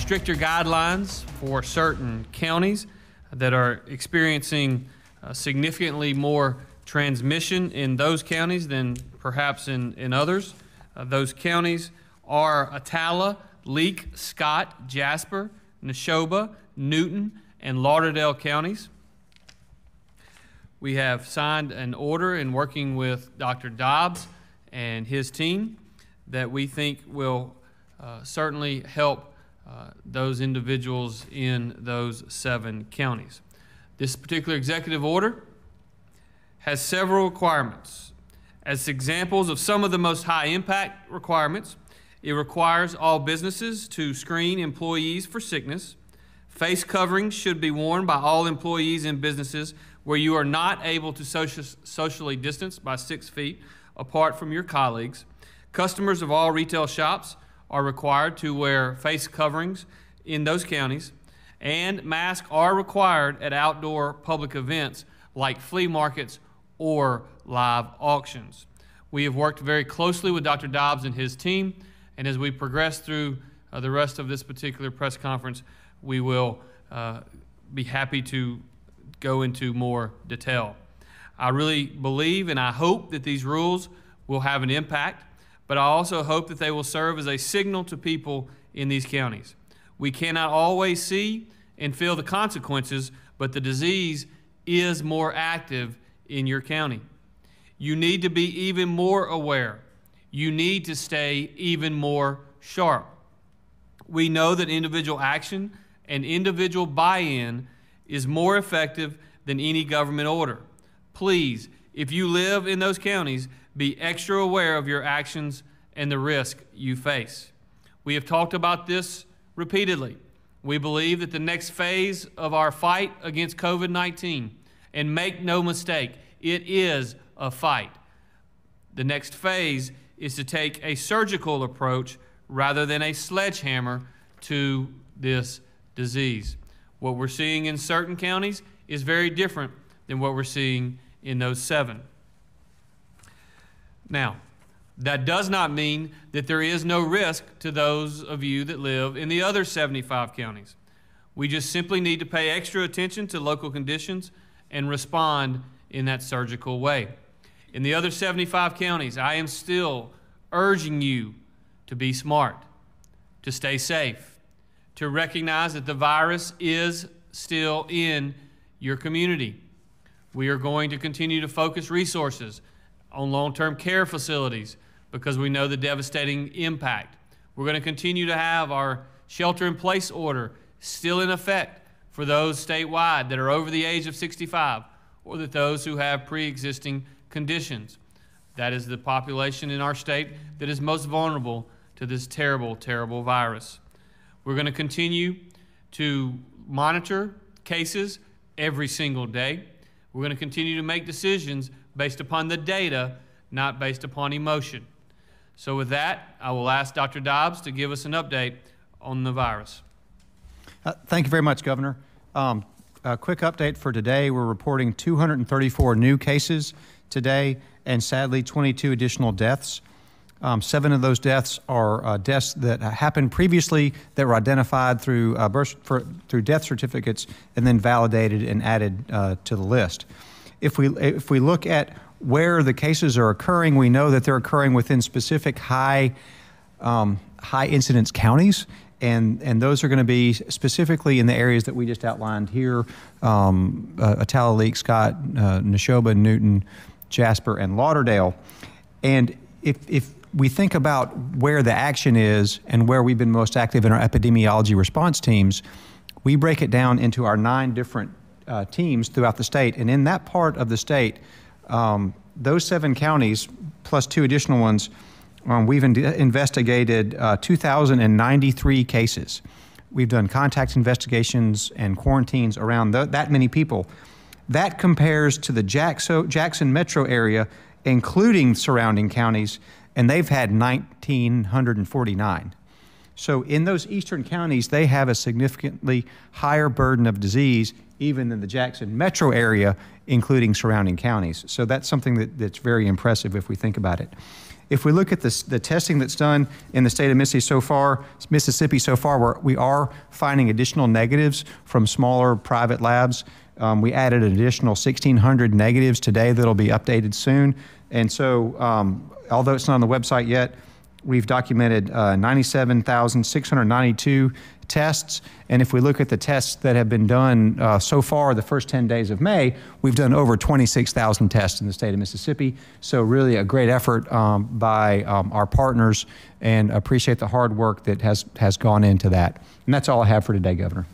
stricter guidelines for certain counties that are experiencing significantly more transmission in those counties than perhaps in others. Those counties are Attala, Leake, Scott, Jasper, Neshoba, Newton, and Lauderdale counties. We have signed an order in working with Dr. Dobbs and his team that we think will certainly help those individuals in those 7 counties. This particular executive order has several requirements. As examples of some of the most high impact requirements, it requires all businesses to screen employees for sickness. Face coverings should be worn by all employees in businesses where you are not able to socially distance by 6 feet apart from your colleagues. Customers of all retail shops are required to wear face coverings in those counties, and masks are required at outdoor public events like flea markets or live auctions. We have worked very closely with Dr. Dobbs and his team, and as we progress through the rest of this particular press conference, we will be happy to go into more detail. I really believe and I hope that these rules will have an impact, but I also hope that they will serve as a signal to people in these counties. We cannot always see and feel the consequences, but the disease is more active in your county. You need to be even more aware. You need to stay even more sharp. We know that individual action and individual buy-in is more effective than any government order. Please, if you live in those counties, be extra aware of your actions and the risk you face. We have talked about this repeatedly. We believe that the next phase of our fight against COVID-19, and make no mistake, it is a fight. The next phase is to take a surgical approach rather than a sledgehammer to this disease. What we're seeing in certain counties is very different than what we're seeing in those 7. Now, that does not mean that there is no risk to those of you that live in the other 75 counties. We just simply need to pay extra attention to local conditions and respond in that surgical way. In the other 75 counties, I am still urging you to be smart, to stay safe, to recognize that the virus is still in your community. We are going to continue to focus resources on long-term care facilities because we know the devastating impact. We're going to continue to have our shelter-in-place order still in effect for those statewide that are over the age of 65 or that those who have pre-existing conditions. That is the population in our state that is most vulnerable to this terrible, terrible virus. We're going to continue to monitor cases every single day. We're going to continue to make decisions based upon the data, not based upon emotion. So with that, I will ask Dr. Dobbs to give us an update on the virus. Thank you very much, Governor. A quick update for today. We're reporting 234 new cases today and sadly 22 additional deaths. 7 of those deaths are deaths that happened previously that were identified through through death certificates and then validated and added to the list. If we look at where the cases are occurring, we know that they're occurring within specific high incidence counties, and those are going to be specifically in the areas that we just outlined here: Attala, Leake, Scott, Neshoba, Newton, Jasper, and Lauderdale. And if we think about where the action is and where we've been most active in our epidemiology response teams, we break it down into our 9 different teams throughout the state. And in that part of the state, those 7 counties, plus 2 additional ones, we've investigated 2,093 cases. We've done contact investigations and quarantines around that many people. That compares to the Jackson metro area, including surrounding counties, and they've had 1,949. So in those eastern counties, they have a significantly higher burden of disease even than the Jackson metro area, including surrounding counties. So that's something that's very impressive if we think about it. If we look at the testing that's done in the state of Mississippi so far, we are finding additional negatives from smaller private labs. We added an additional 1,600 negatives today that'll be updated soon. And so, although it's not on the website yet, we've documented 97,692 tests. And if we look at the tests that have been done so far, the first 10 days of May, we've done over 26,000 tests in the state of Mississippi. So really a great effort by our partners, and appreciate the hard work that has gone into that. And that's all I have for today, Governor.